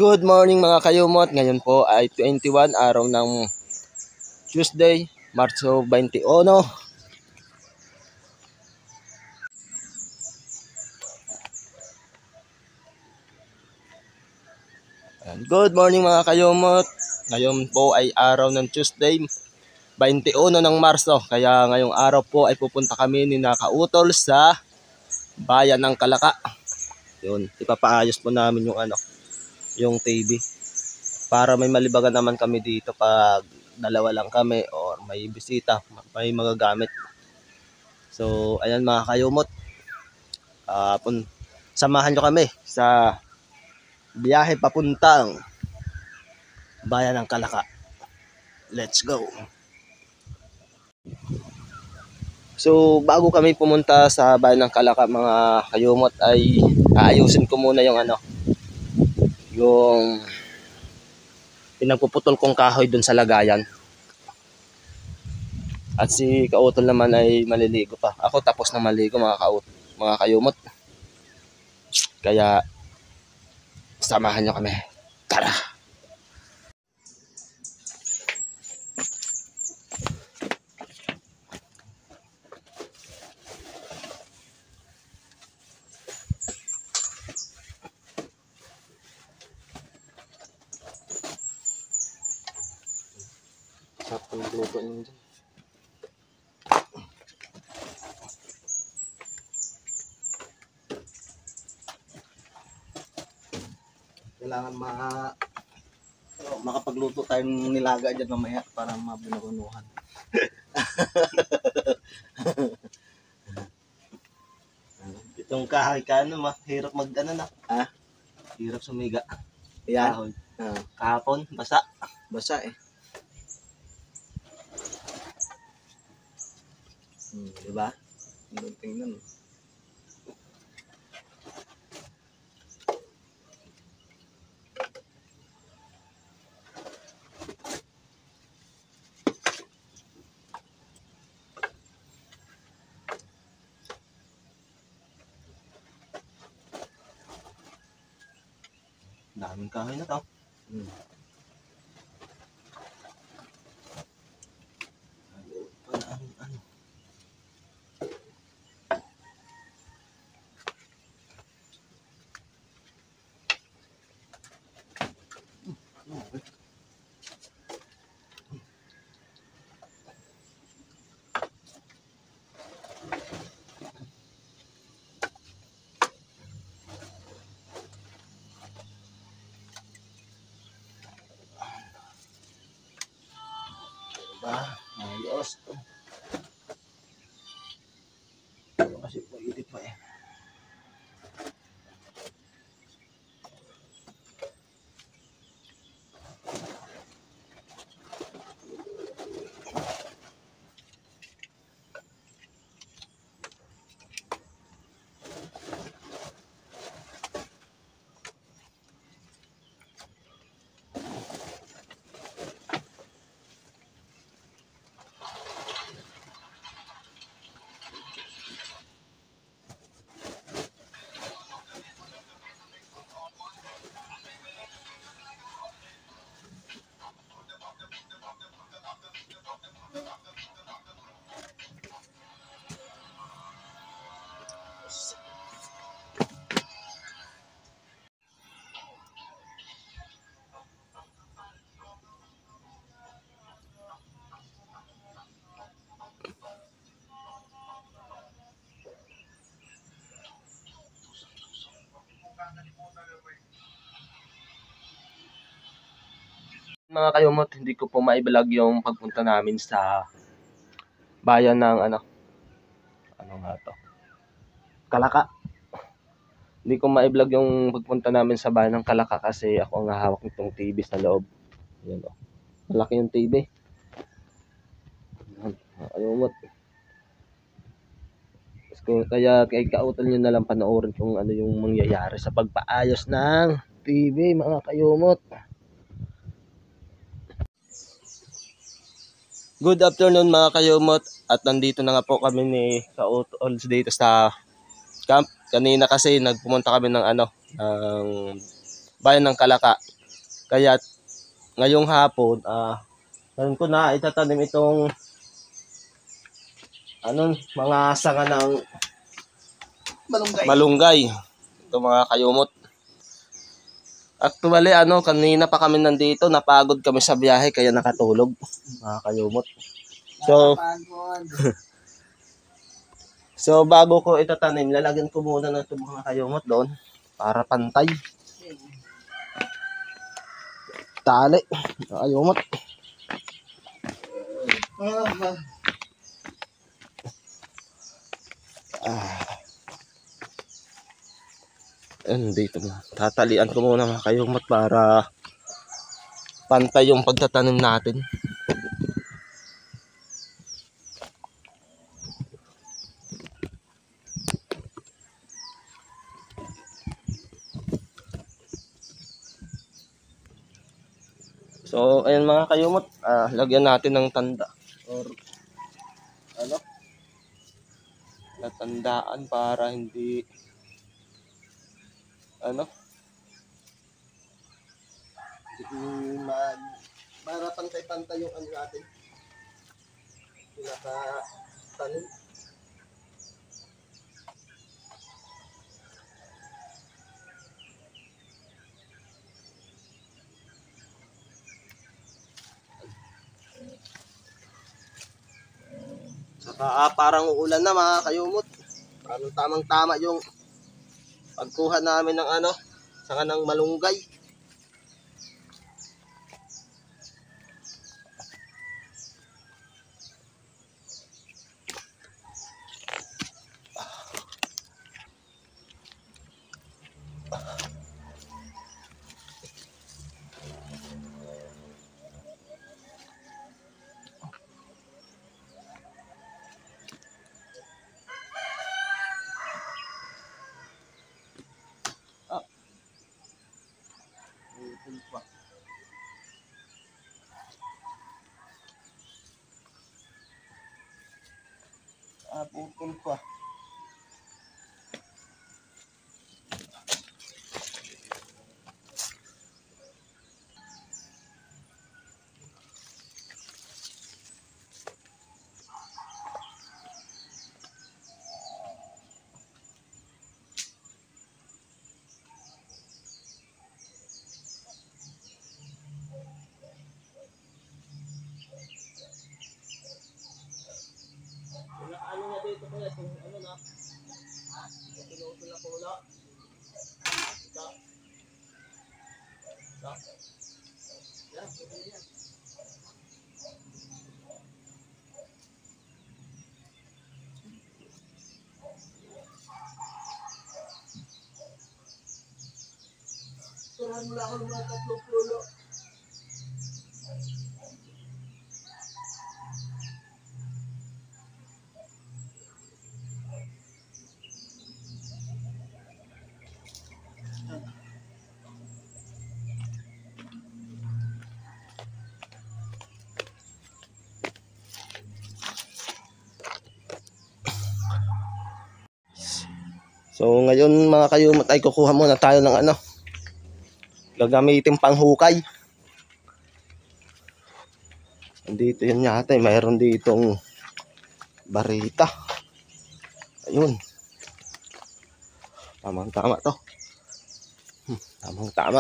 Good morning mga kayumot. Ngayon po ay 21 araw ng Tuesday, Marso 21. Good morning mga kayumot. Ngayon po ay araw ng Tuesday, 21 ng Marso. Kaya ngayong araw po ay pupunta kami ni Nakautol sa bayan ng Kalaka. Yun, ipapaayos po namin yung TV. Para may malibagan naman kami dito pag dalawa lang kami or may bisita, may magagamit. So, ayan mga kayumot. Samahan nyo kami sa biyahe papuntang bayan ng Kalaka. Let's go! So, bago kami pumunta sa bayan ng Kalaka mga kayumot ay aayusin ko muna yung pinagpuputol kong kahoy dun sa lagayan. At si Kautol naman ay maliligo pa. Ako tapos na maligo mga kayumot. Kaya samahan nyo kami. Tara! Sarap ng luto nyo dyan. Kailangan makapagluto tayong nilaga dyan mamaya para mabinunuhan. Itong kahoy mahirap na. Hirap sumiga. Ayan. Kahapon, basa. Basa eh. Diba? Tingnan. Daming kahoy na to. Ayos. Kasi pag-edit pa eh. Mga kayumot, hindi ko po maibalag yung pagpunta namin sa bayan ng ano nga to? Kalaka. Hindi ko ma-vlog yung pagpunta namin sa bahay ng Kalaka kasi ako ang hahawak nitong TV sa loob. Ayan o. Malaki yung TV. Ayumot. Kaya kay kautol nyo na lang panoorin kung ano yung mangyayari sa pagpaayos ng TV, mga kayumot. Good afternoon mga kayumot. At nandito na nga po kami ni Kautol dito sa camp. Kanina kasi nagpumunta kami ng ng bayan ng Kalaka. Kaya ngayong hapon, ngayon ko na itatanim itong mga sanga ng malunggay. Ito mga kayumot. Actually, kanina pa kami nandito, napagod kami sa biyahe kaya nakatulog, mga kayumot. So bago ko itatanim, lalagyan ko muna ng ito mga kayumot doon para pantay. Tali, mga kayumot. Dito na. Tatalian ko muna mga kayumot para pantay yung pagtatanim natin. So, ayun mga kayumot, lagyan natin ng tanda or natandaan para hindi para pantay-pantay yung natin pinaka-tanim. Saka parang uulan na mga kayumot. Parang tamang-tama yung pagkuha namin ng saka ng malunggay. Putol pa. Ano na dito kaya kung na? Pinutol na pula. Ito. Yan, yan. Surahan mo lang ako ng mga tatlong pulo. So ngayon mga kayumot ay kukuha muna tayo ng gagamitin panghukay. Dito yun yata, mayroon ditong barita. Ayun. Tamang tama to. Tamang tama.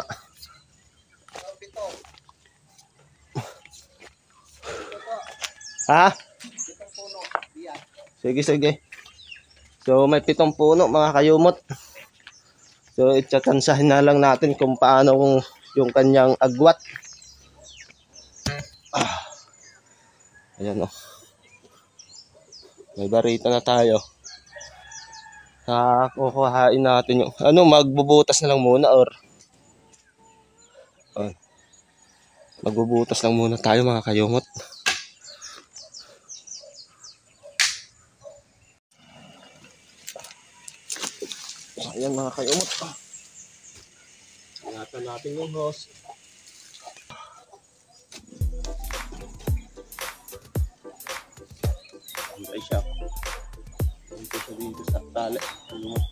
Ha? Sige, sige. So may 7 puno mga kayumot. So itsakansahin na lang natin kung paano yung kanyang agwat. Ayan o. May barita na tayo. Kukuhain natin yung ano, magbubutas na lang muna or uh, magbubutas lang muna tayo mga kayumot. Ayan mga kayumot. Ingatan natin yung hose. Antay siya. Antay siya dito sa tali. Kayumot.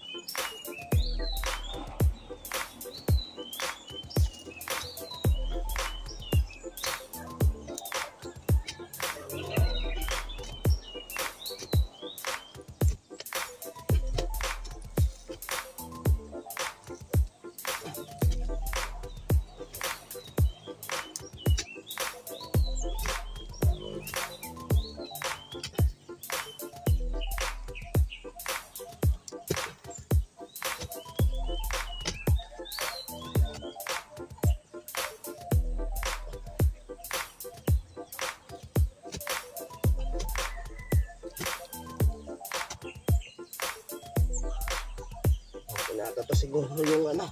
Pinaka to siguro yung ano,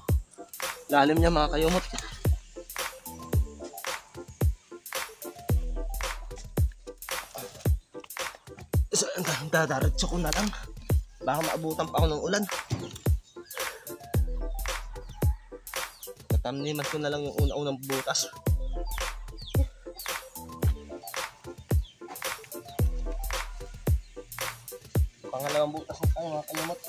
lalim niya mga kayumot. So, dadaratso ko na lang. Baka maabutan pa ako ng ulan. Natamniman ko na lang yung una-unang butas. Pangalawang butas na tayo mga kayumot.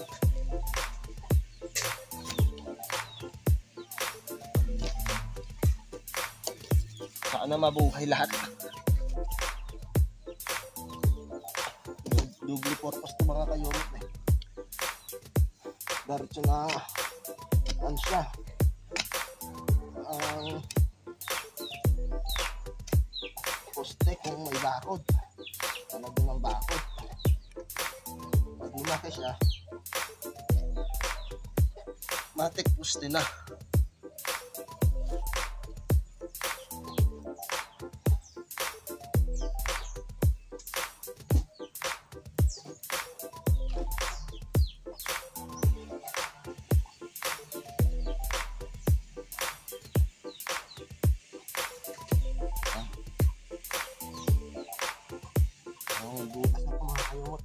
Sana mabuhay lahat. Double purpose to mga kayumot eh. Diretso na ano siya, ang poste kung may bakod, talagyan ng bakod. Pag lumaki siya, matik poste na. Butas na po mga kayumot.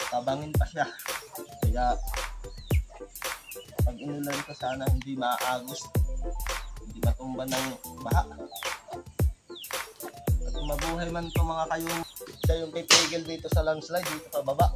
Tabangin pa siya. Kaya pag inulan ko sana hindi maagos, hindi matumba ng baha. At mabuhay man to mga kayong siya yung pipigil dito sa landslide dito pa baba.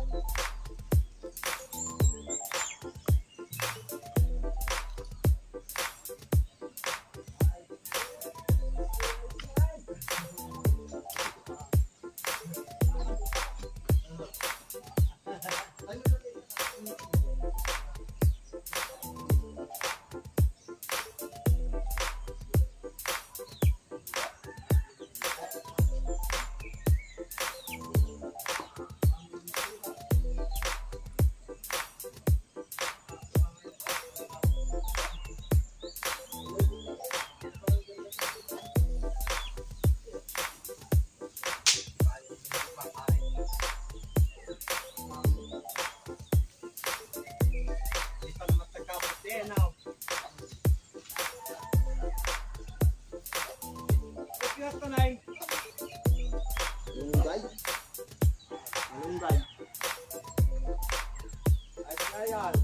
Ayan.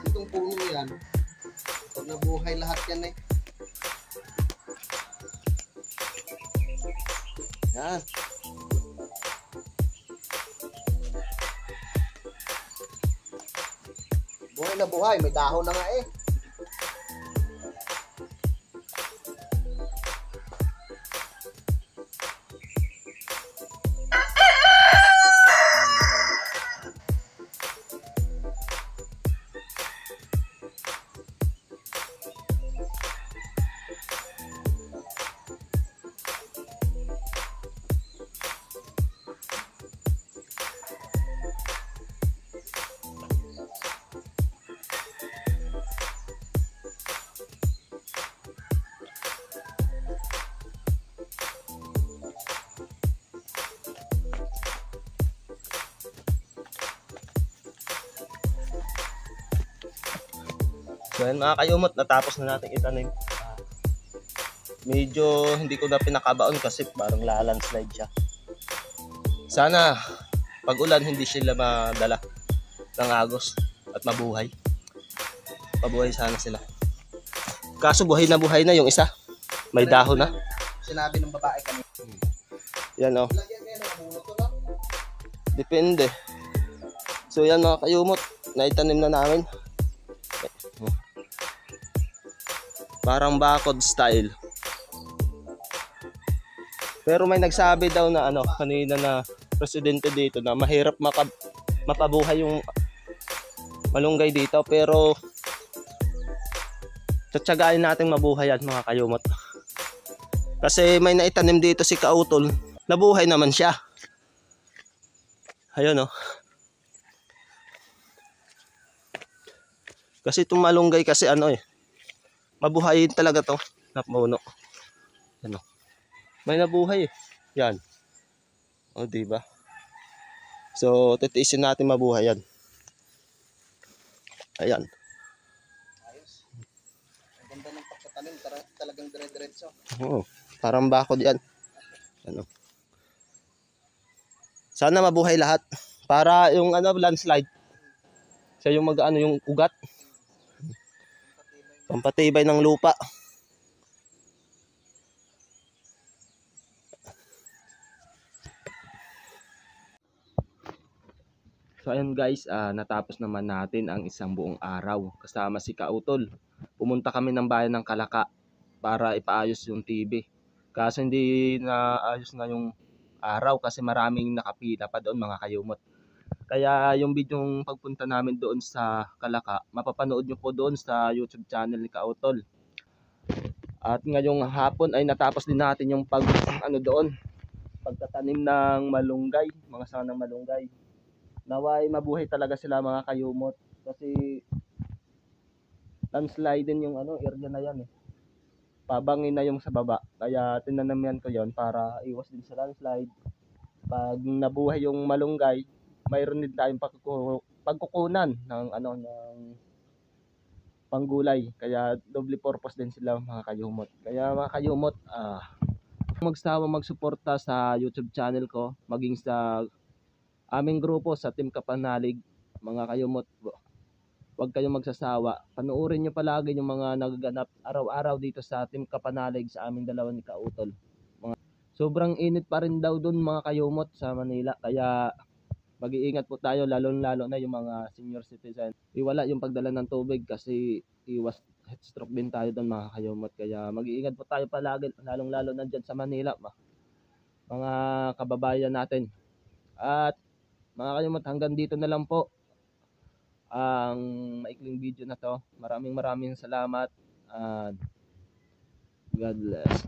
Itong puno yan, pag nabuhay lahat yan eh. Yan. Buhay na buhay, may dahon na nga eh. So yan mga kayumot, natapos na natin itanim. Medyo hindi ko na pinakabaon kasi parang lalandslide siya. Sana pag ulan hindi sila madala. ng agos at mabuhay. Pabuhay sana sila. Kaso buhay na yung isa. May dahon na. Sinabi ng babae kanina. Yan oh. Lagyan kayo ng bunot to lang. Depende. So yan mga kayumot, naitanim na namin. Parang bakod style. Pero may nagsabi daw na ano kanina na presidente dito na mahirap mapabuhay yung malunggay dito, pero tsatsagain nating mabuhay yan mga kayumot. Kasi may naitanim dito si Kautol, nabuhay naman siya. Ayun oh. Kasi itong malunggay kasi ano mabuhayin talaga to na puno. Ano? May nabuhay Yan. O di ba? So titiisin natin mabuhay yan. Ayan. Ayos. Ang ganda ng pagtatanim, talagang dire-diretso. Oo. Parang bakod yan. Ano? Sana mabuhay lahat. Para yung landslide. Siya yung yung ugat. Pampatibay ng lupa. So ayun guys, natapos naman natin ang isang buong araw kasama si Kautol. Pumunta kami ng bayan ng Kalaka para ipaayos yung TV. Kaso hindi na ayos na yung araw kasi maraming nakapila pa doon mga kayumot. Kaya yung bidyong pagpunta namin doon sa Kalaka, mapapanood nyo po doon sa YouTube channel ni Kautol. At ngayong hapon ay natapos din natin yung pagtatanim ng malunggay, mga sanang malunggay. Naway mabuhay talaga sila mga kayumot kasi landslide din yung area na yan Pabangin na yung sa baba. Kaya tinanamihan ko yon para iwas din sa landslide. Pag nabuhay yung malunggay, mayroon din tayong pagkukunan ng ng panggulay. Kaya double purpose din sila mga kayumot. Kaya mga kayumot, magsawa magsuporta sa YouTube channel ko, maging sa aming grupo sa Team Kapanalig. Mga kayumot, huwag kayong magsasawa. Panoorin nyo palagi yung mga nagaganap araw-araw dito sa Team Kapanalig sa aming dalawa ni Kautol. Sobrang init pa rin daw dun mga kayumot sa Manila. Kaya mag-iingat po tayo, lalo na yung mga senior citizen. Iwala yung pagdala ng tubig kasi iwas heatstroke din tayo doon mga kayumot. Kaya mag-iingat po tayo palagi, lalong-lalo na dyan sa Manila, mga kababayan natin. At mga kayumot, hanggang dito na lang po ang maikling video na to. Maraming salamat and God bless.